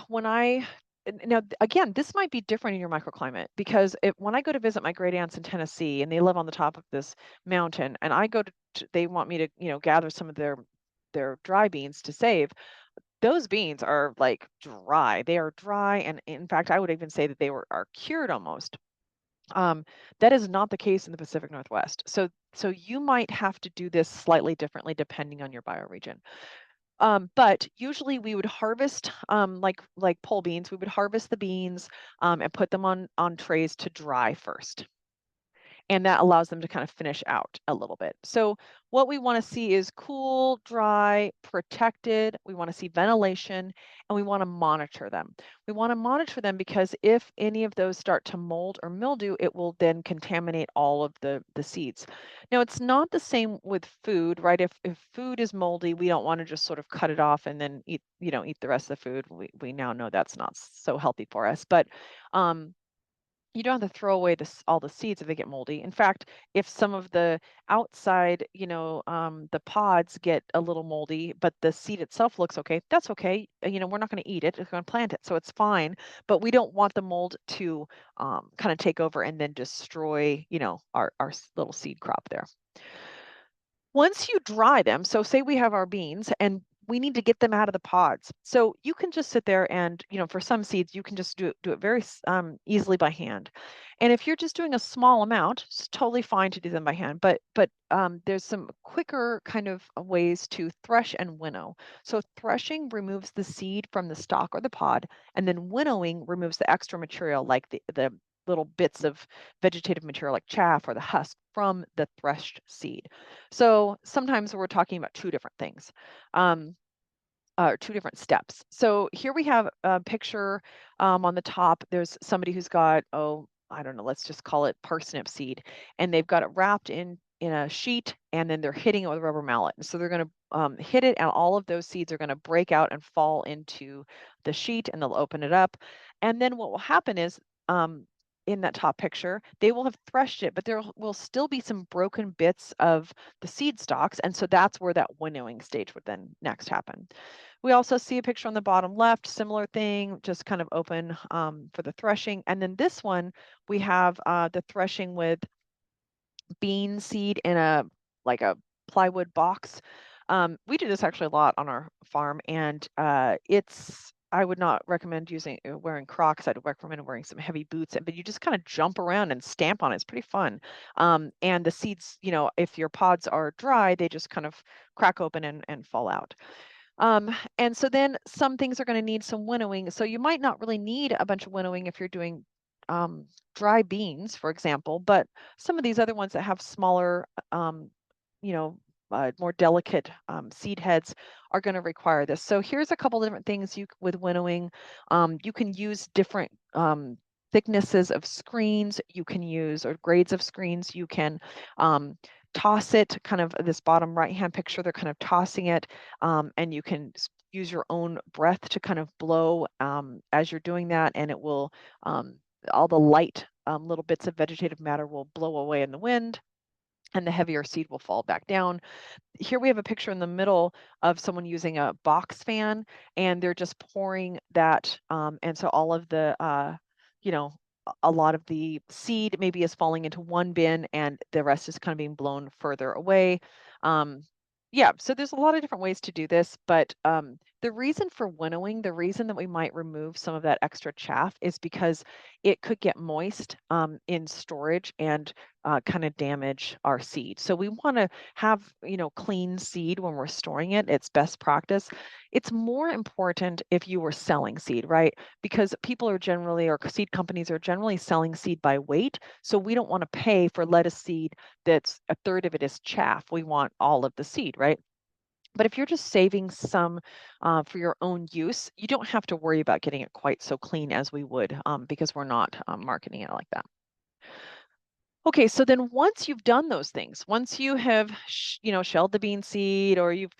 now again, this might be different in your microclimate, because when I go to visit my great aunts in Tennessee, and they live on the top of this mountain, and I go they want me to gather some of their dry beans to save. Those beans are like dry. They are dry, and in fact, I would even say that are cured almost. That is not the case in the Pacific Northwest. So you might have to do this slightly differently depending on your bioregion. But usually we would harvest, like pole beans, we would harvest the beans and put them on trays to dry first. And that allows them to kind of finish out a little bit. So what we want to see is cool, dry, protected. We want to see ventilation, and we want to monitor them. We want to monitor them because if any of those start to mold or mildew, it will then contaminate all of the seeds. Now, it's not the same with food, right? If food is moldy, we don't want to just sort of cut it off and then eat the rest of the food. We now know that's not so healthy for us. But you don't have to throw away all the seeds if they get moldy. In fact, if some of the outside, the pods get a little moldy, but the seed itself looks okay, that's okay. We're not going to eat it. We're going to plant it, so it's fine. But we don't want the mold to kind of take over and then destroy, our little seed crop there. Once you dry them, so say we have our beans and we need to get them out of the pods. So you can just sit there and, for some seeds, you can just do it very easily by hand. And if you're just doing a small amount, it's totally fine to do them by hand. But there's some quicker kind of ways to thresh and winnow. So threshing removes the seed from the stalk or the pod, and then winnowing removes the extra material, like the little bits of vegetative material like chaff or the husk from the threshed seed. So sometimes we're talking about two different things, two different steps. So here we have a picture on the top. There's somebody who's got, I don't know, let's just call it parsnip seed, and they've got it wrapped in a sheet, and then they're hitting it with a rubber mallet. And so they're going to hit it, and all of those seeds are going to break out and fall into the sheet, and they'll open it up. And then what will happen is, in that top picture, they will have threshed it, but there will still be some broken bits of the seed stalks. And so that's where that winnowing stage would then next happen. We also see a picture on the bottom left, similar thing, just kind of open for the threshing. And then this one, we have the threshing with bean seed in a plywood box. We do this actually a lot on our farm, and it's I would not recommend wearing Crocs. I'd recommend wearing some heavy boots, but you just kind of jump around and stamp on it. It's pretty fun. And the seeds, if your pods are dry, they just kind of crack open and fall out. And so then some things are going to need some winnowing. So you might not really need a bunch of winnowing if you're doing um, dry beans, for example, but some of these other ones that have smaller, you know, more delicate seed heads are going to require this. So here's a couple of different things with winnowing. You can use different thicknesses of screens. You can use or grades of screens. You can toss it, kind of this bottom right-hand picture, they're kind of tossing it, and you can use your own breath to kind of blow as you're doing that, and it will, all the light little bits of vegetative matter will blow away in the wind, and the heavier seed will fall back down. Here we have a picture in the middle of someone using a box fan, and they're just pouring that, and so all of the, you know, a lot of the seed maybe is falling into one bin and the rest is kind of being blown further away. Yeah, so there's a lot of different ways to do this, but the reason for winnowing, the reason that we might remove some of that extra chaff is because it could get moist in storage and kind of damage our seed. So we want to have, clean seed when we're storing it. It's best practice. It's more important if you were selling seed, right? Because people are generally, or seed companies are generally selling seed by weight. So we don't want to pay for lettuce seed that's a third of it is chaff. We want all of the seed, right? But if you're just saving some for your own use, you don't have to worry about getting it quite so clean as we would because we're not marketing it like that. Okay, so then once you've done those things, once you have, shelled the bean seed or you've,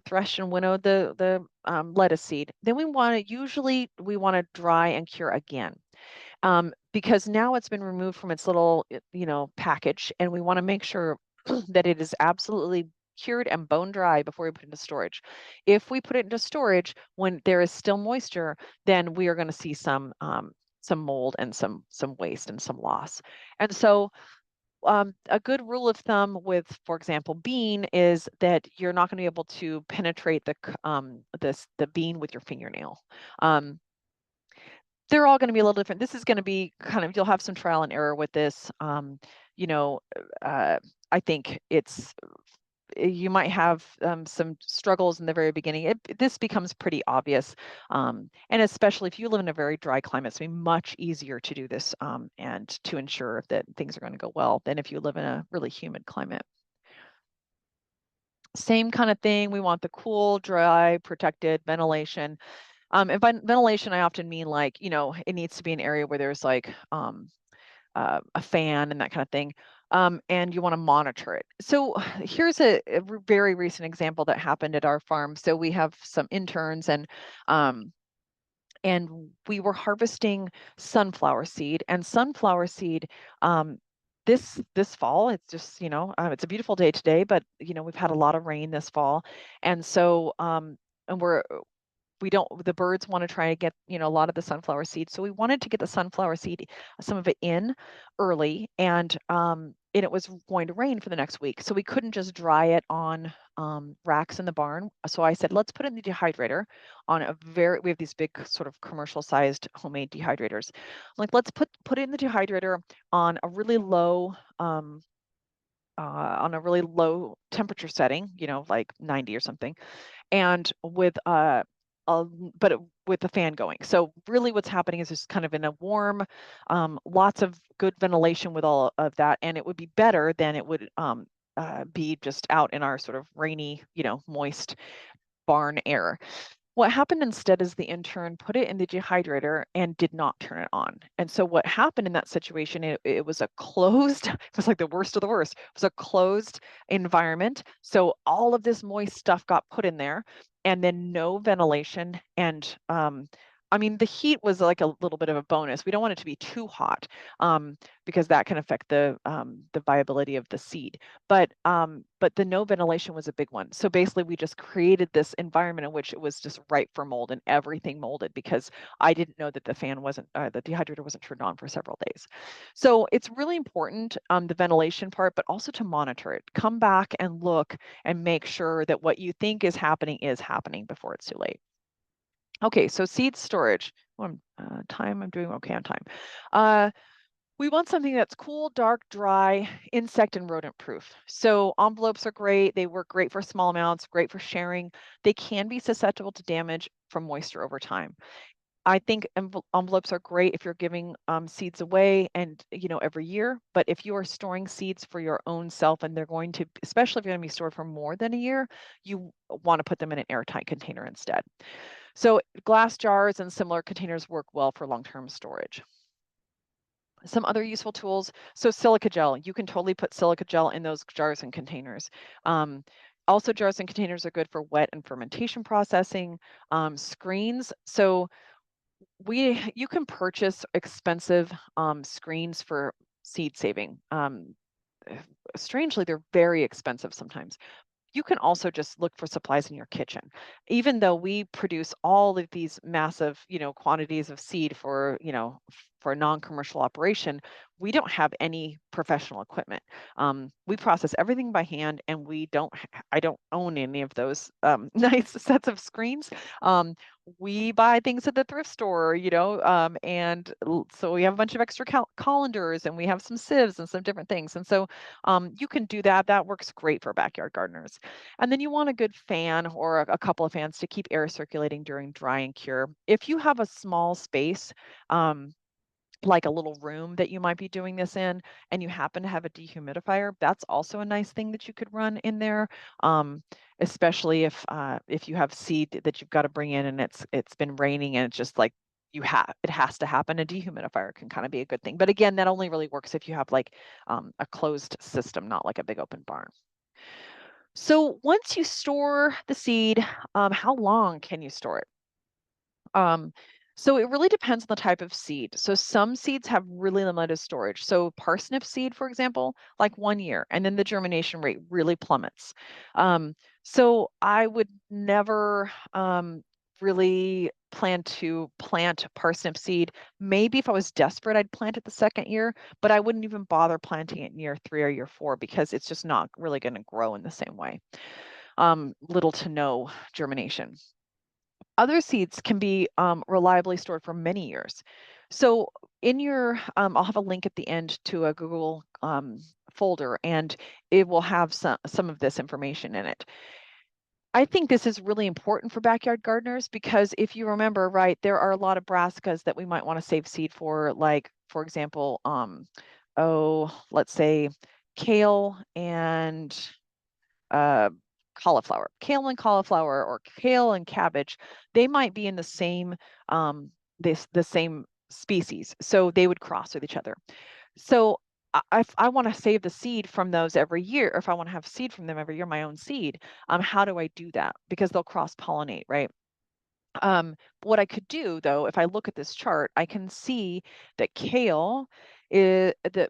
threshed and winnowed the lettuce seed, then we want to dry and cure again. Because now it's been removed from its little, package, and we want to make sure that it is absolutely cured and bone dry before we put it into storage. If we put it into storage when there is still moisture, then we are going to see some mold and some waste and some loss. And so a good rule of thumb with, for example, bean is that you're not going to be able to penetrate the bean with your fingernail. Um, they're all going to be a little different. This is going to be kind of, you'll have some trial and error with this. You know, I think you might have some struggles in the very beginning. This becomes pretty obvious. And especially if you live in a very dry climate, it's going to be much easier to do this and to ensure that things are going to go well than if you live in a really humid climate. Same kind of thing. We want the cool, dry, protected ventilation. And by ventilation, I often mean like, it needs to be an area where there's like a fan and that kind of thing. And you want to monitor it. So here's a very recent example that happened at our farm. So we have some interns and we were harvesting sunflower seed, and sunflower seed this fall, it's just, it's a beautiful day today, but we've had a lot of rain this fall. And so and we don't, the birds want to try to get, a lot of the sunflower seed. So we wanted to get the sunflower seed, some of it in early, and it was going to rain for the next week. So we couldn't just dry it on racks in the barn. So I said, let's put it in the dehydrator on we have these big sort of commercial sized homemade dehydrators. Like, let's put it in the dehydrator on a really low, temperature setting, like 90 or something, and with the fan going. So really what's happening is it's kind of in a warm, lots of good ventilation with all of that, and it would be better than it would be just out in our sort of rainy, moist barn air. What happened instead is the intern put it in the dehydrator and did not turn it on. And so what happened in that situation, it was a closed, it was like the worst of the worst. It was a closed environment. So all of this moist stuff got put in there and then no ventilation. And I mean, the heat was like a little bit of a bonus. We don't want it to be too hot because that can affect the viability of the seed. But the no ventilation was a big one. So basically, we just created this environment in which it was just ripe for mold, and everything molded because I didn't know that the dehydrator wasn't turned on for several days. So it's really important, the ventilation part, but also to monitor it. Come back and look and make sure that what you think is happening before it's too late. Okay, so seed storage. Time, I'm doing okay on time. Uh, we want something that's cool, dark, dry, insect and rodent proof. So envelopes are great. They work great for small amounts, great for sharing. They can be susceptible to damage from moisture over time. I think envelopes are great if you're giving seeds away and every year. But if you are storing seeds for your own self and they're going to, especially if you're going to be stored for more than a year, you want to put them in an airtight container instead. So glass jars and similar containers work well for long-term storage. Some other useful tools. So silica gel, you can totally put silica gel in those jars and containers. Um, Also, jars and containers are good for wet and fermentation processing. Screens. So you can purchase expensive screens for seed saving. Strangely, they're very expensive sometimes. You can also just look for supplies in your kitchen. Even though we produce all of these massive, quantities of seed for, for a non-commercial operation, we don't have any professional equipment. We process everything by hand, and I don't own any of those nice sets of screens. Um, we buy things at the thrift store, so we have a bunch of extra colanders, and we have some sieves and some different things. And so you can do that. That works great for backyard gardeners. And then you want a good fan or a couple of fans to keep air circulating during dry and cure. If you have a small space, like a little room that you might be doing this in, and you happen to have a dehumidifier, that's also a nice thing that you could run in there. Especially if you have seed that you've got to bring in and it's been raining and it's just like it has to happen. A dehumidifier can kind of be a good thing. But again, that only really works if you have like a closed system, not like a big open barn. So once you store the seed, how long can you store it? Um, so it really depends on the type of seed. So some seeds have really limited storage. So parsnip seed, for example, like 1 year, and then the germination rate really plummets. So I would never really plan to plant parsnip seed. Maybe if I was desperate, I'd plant it the second year, but I wouldn't even bother planting it in year 3 or year 4 because it's just not really going to grow in the same way. Little to no germination. Other seeds can be reliably stored for many years. So I'll have a link at the end to a Google folder, and it will have some of this information in it. I think this is really important for backyard gardeners because if you remember, right, there are a lot of brassicas that we might want to save seed for, like, for example, let's say kale and uh, cauliflower, or kale and cabbage, they might be in the same the same species, so they would cross with each other. So if I want to save the seed from those every year, or if I want to have seed from them every year, my own seed, how do I do that? Because they'll cross pollinate, right? What I could do though, if I look at this chart, I can see that kale is the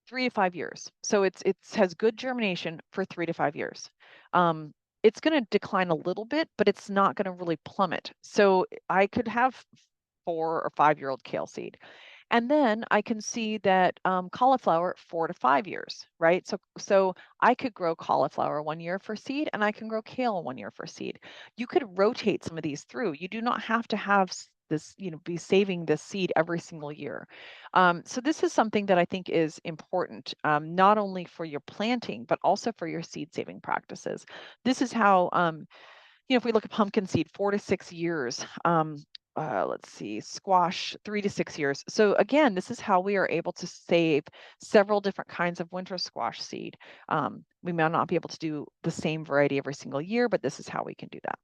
3 to 5 years. So it has good germination for 3 to 5 years. Um, it's going to decline a little bit, but it's not going to really plummet. So I could have 4 or 5 year old kale seed. And then I can see that cauliflower 4 to 5 years, right? So I could grow cauliflower 1 year for seed, and I can grow kale 1 year for seed. You could rotate some of these through. You do not have to have this, be saving this seed every single year. So this is something that I think is important, not only for your planting, but also for your seed saving practices. This is how if we look at pumpkin seed, 4 to 6 years. Let's see, squash, 3 to 6 years. So again, this is how we are able to save several different kinds of winter squash seed. We may not be able to do the same variety every single year, but this is how we can do that.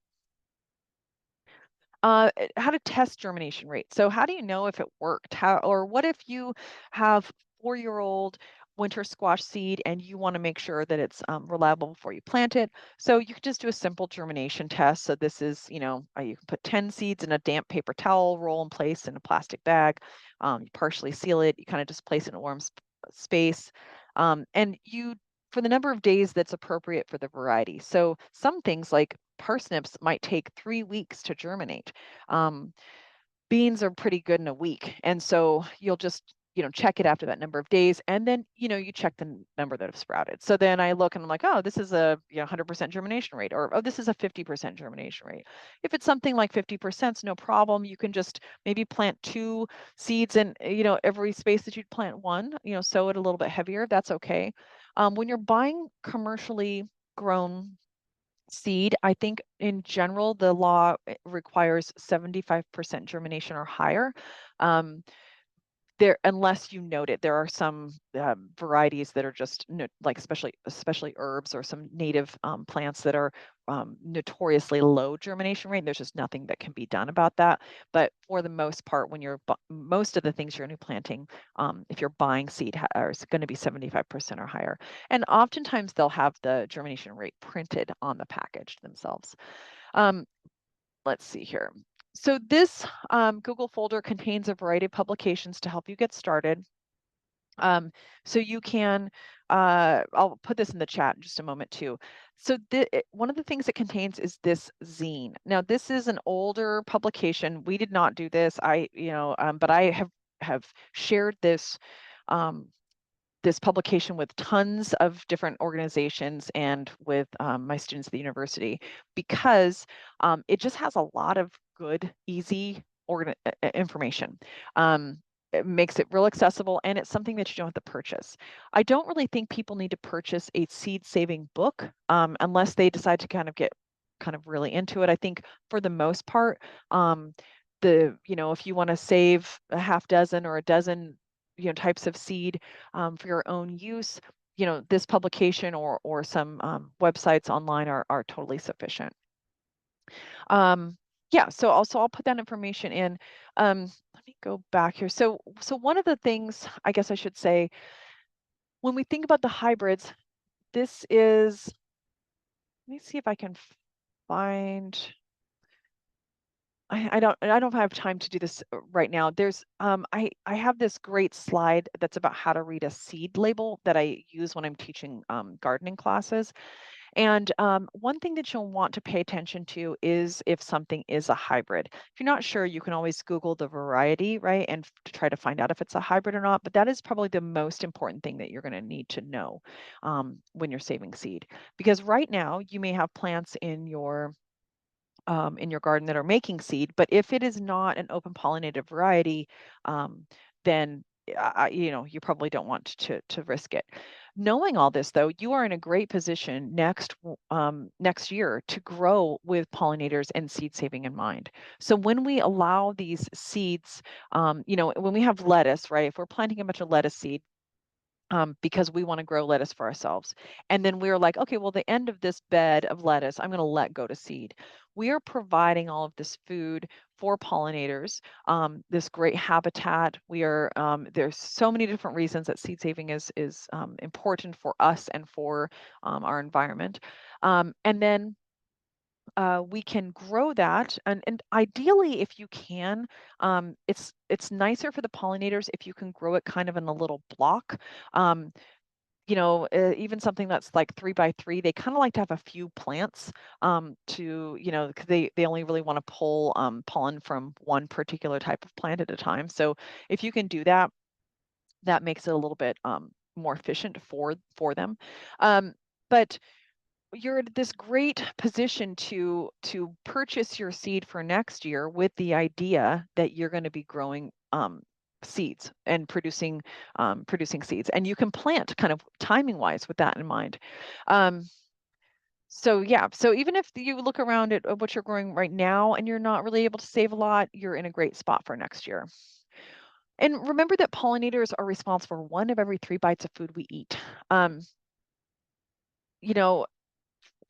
How to test germination rate. So how do you know if it worked? Or what if you have 4 year old winter squash seed and you want to make sure that it's reliable before you plant it? So you could just do a simple germination test. So this is, you can put 10 seeds in a damp paper towel, roll in place in a plastic bag. You partially seal it. You kind of just place it in a warm space. And for the number of days that's appropriate for the variety. So some things like parsnips might take 3 weeks to germinate. Beans are pretty good in a week. And so you'll just, check it after that number of days, and then you check the number that have sprouted. So then I look and I'm like, oh, this is a 100% germination rate, or oh, this is a 50% germination rate. If it's something like 50%, no problem. You can just maybe plant 2 seeds in every space that you'd plant one. Sow it a little bit heavier. That's okay. When you're buying commercially grown seed, I think in general the law requires 75% germination or higher. There, unless you note it, there are some varieties that are just like especially herbs or some native plants that are notoriously low germination rate. There's just nothing that can be done about that. But for the most part, when you're most of the things you're going to be planting, if you're buying seed, is going to be 75% or higher. And oftentimes they'll have the germination rate printed on the package themselves. Let's see here. So this Google folder contains a variety of publications to help you get started. So you can, I'll put this in the chat in just a moment too. So one of the things it contains is this zine. Now this is an older publication. We did not do this. But I have shared this this publication with tons of different organizations and with my students at the university, because it just has a lot of good, easy information. It makes it real accessible, and it's something that you don't have to purchase. I don't really think people need to purchase a seed saving book unless they decide to kind of really into it. I think for the most part, if you want to save a half dozen or a dozen types of seed for your own use, this publication or some websites online are totally sufficient. Yeah, so I'll put that information in. Let me go back here. So one of the things I guess I should say, when we think about the hybrids, this is, let me see if I can find, I don't have time to do this right now. There's I have this great slide that's about how to read a seed label that I use when I'm teaching gardening classes. And one thing that you'll want to pay attention to is if something is a hybrid. If you're not sure, you can always Google the variety, right? And to try to find out if it's a hybrid or not. But that is probably the most important thing that you're going to need to know when you're saving seed. Because right now you may have plants in your garden that are making seed, but if it is not an open pollinated variety, then you probably don't want to risk it. Knowing all this, though, you are in a great position next year to grow with pollinators and seed saving in mind. So when we allow these seeds, when we have lettuce, right? If we're planting a bunch of lettuce seed, because we want to grow lettuce for ourselves. And then we are like, okay, well, the end of this bed of lettuce, I'm going to let go to seed. We are providing all of this food for pollinators, this great habitat. There's so many different reasons that seed saving is important for us and for our environment. And then we can grow that, and ideally, if you can, it's nicer for the pollinators if you can grow it kind of in a little block. Even something that's like 3 by 3, they kind of like to have a few plants because they only really want to pull pollen from one particular type of plant at a time. So if you can do that, that makes it a little bit more efficient for them. But you're in this great position to purchase your seed for next year with the idea that you're going to be growing seeds and producing seeds, and you can plant kind of timing wise with that in mind. So yeah, so even if you look around at what you're growing right now and you're not really able to save a lot, you're in a great spot for next year. And remember that pollinators are responsible for 1 of every 3 bites of food we eat. You know,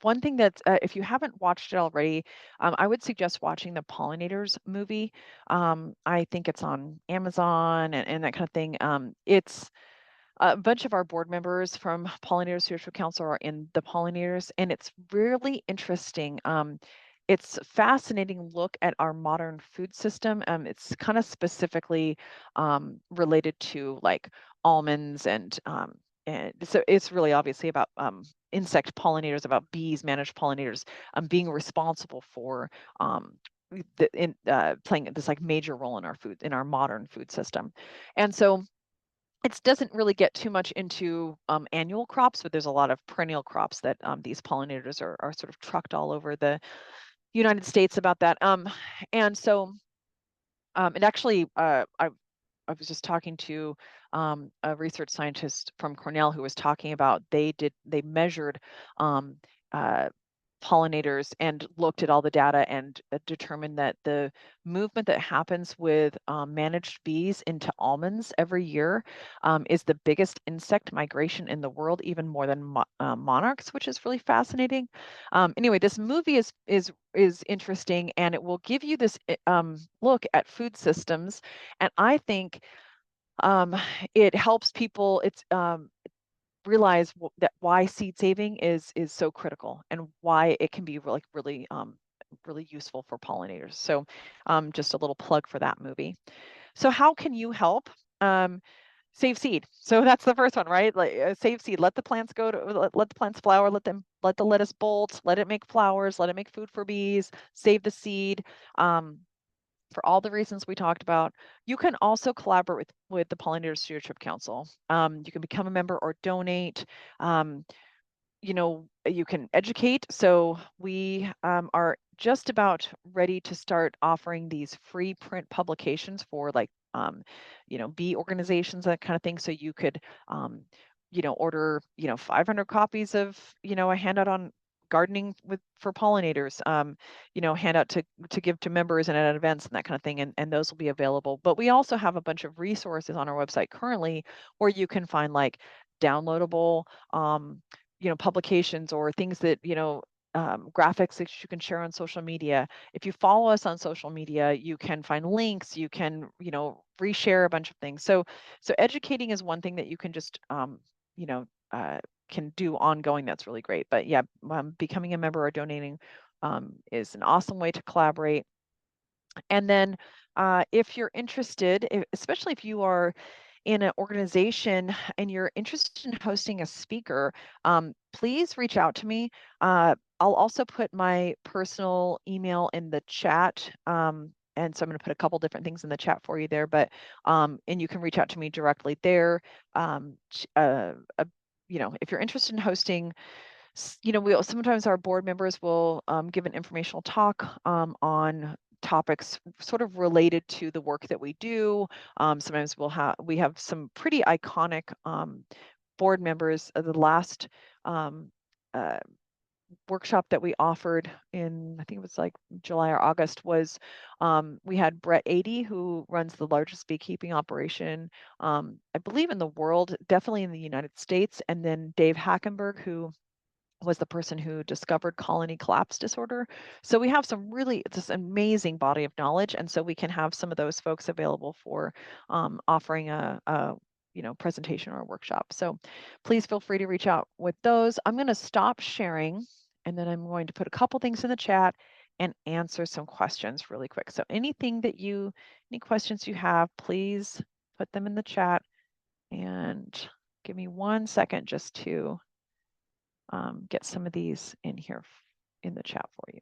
one thing that if you haven't watched it already, I would suggest watching the Pollinators movie. I think it's on Amazon and that kind of thing. It's a bunch of our board members from Pollinators Stewardship Council are in the Pollinators, and it's really interesting. It's a fascinating look at our modern food system. It's kind of specifically related to like almonds and so it's really obviously about insect pollinators, about bees, managed pollinators, being responsible for playing this like major role in our food, in our modern food system. And so it doesn't really get too much into annual crops, but there's a lot of perennial crops that these pollinators are sort of trucked all over the United States about that. And so it actually, I was just talking to a research scientist from Cornell who was talking about they measured um, uh, pollinators and looked at all the data and determined that the movement that happens with managed bees into almonds every year is the biggest insect migration in the world, even more than monarchs, which is really fascinating. Anyway, this movie is interesting, and it will give you this look at food systems, and I think um, it helps people. It's realize that why seed saving is so critical and why it can be really useful for pollinators. So just a little plug for that movie. So how can you help? Save seed. So that's the first one, right? Like save seed. Let the plants go to let the plants flower. Let the lettuce bolt. Let it make flowers. Let it make food for bees. Save the seed. For all the reasons we talked about. You can also collaborate with the Pollinator Stewardship Council. You can become a member or donate. Um, you can educate. So we are just about ready to start offering these free print publications for like, bee organizations, that kind of thing. So you could, order, 500 copies of, a handout on gardening for pollinators, handout to give to members and at events and that kind of thing. And those will be available. But we also have a bunch of resources on our website currently where you can find like downloadable, publications or things that, graphics that you can share on social media. If you follow us on social media, you can find links, you can, reshare a bunch of things. So educating is one thing that you can just, you know, uh, can do ongoing. That's really great. But yeah, becoming a member or donating is an awesome way to collaborate. And then if you're interested, especially if you are in an organization and you're interested in hosting a speaker, please reach out to me. I'll also put my personal email in the chat. And so I'm going to put a couple different things in the chat for you there, but and you can reach out to me directly there. If you're interested in hosting, we sometimes our board members will give an informational talk on topics sort of related to the work that we do. Sometimes we have some pretty iconic board members. The last uh, workshop that we offered in, I think it was like July or August, was we had Brett Adey, who runs the largest beekeeping operation, I believe in the world, definitely in the United States, and then Dave Hackenberg, who was the person who discovered colony collapse disorder. So we have this amazing body of knowledge. And so we can have some of those folks available for offering a presentation or a workshop. So please feel free to reach out with those. I'm going to stop sharing and then I'm going to put a couple things in the chat and answer some questions really quick. So any questions you have, please put them in the chat and give me 1 second just to get some of these in here in the chat for you.